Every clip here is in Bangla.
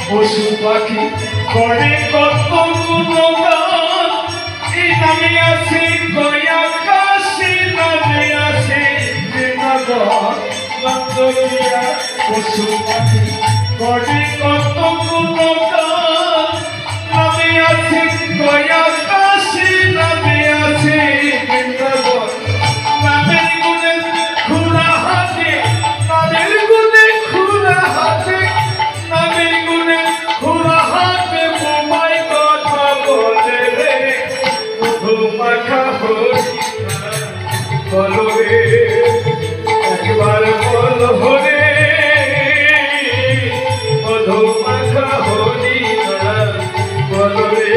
পশু পাখি করে কত গুণগান এই নামে আছে গয়াকাশী নামে আছে পশু পাখি করে কত গুণগান নামে আছে গয়াকাশী নামে আছে নামের গুণে খোলা হাতে নামের গুণে খোলা হাতে নামের গুণে খোলা হাতে বোমাই কথা বলে রে মধু মাখা বলো রে একবার বলো রে মধু মাখা হরি বলো রে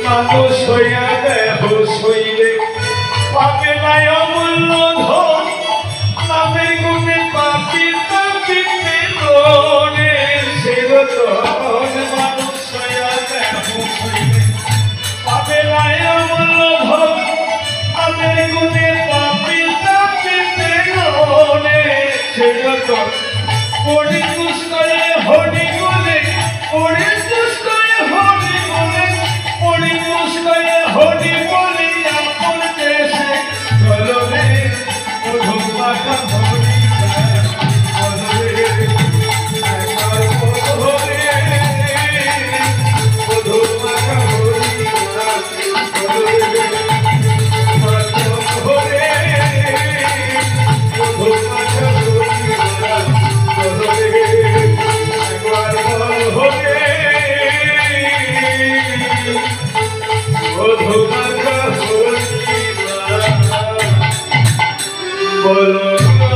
মানুষ হইয়া দেহ শৈলে পাবে নাই অমূল্য ধন নামের গুণে পাপি তাপি পেলনে সেরতন মানুষ হইয়া দেহ শৈলে পাবে নাই অমূল্য ধন নামের গুণে পাপি তাপি পেলনে সেরতন পড়ি দুষ্করে হরি গুণে পড়ি দুষ্করে হরি গুণে পড়ি দুষ্করে হরি বলে আপন দেশে চলো রে মধু মাখা হরি বলো রে একবার বলো রে মধু মাখা হরি বলো রে মধু মাখা হরি বলো রে একবার বলো রে মধু মাখা হরি বলো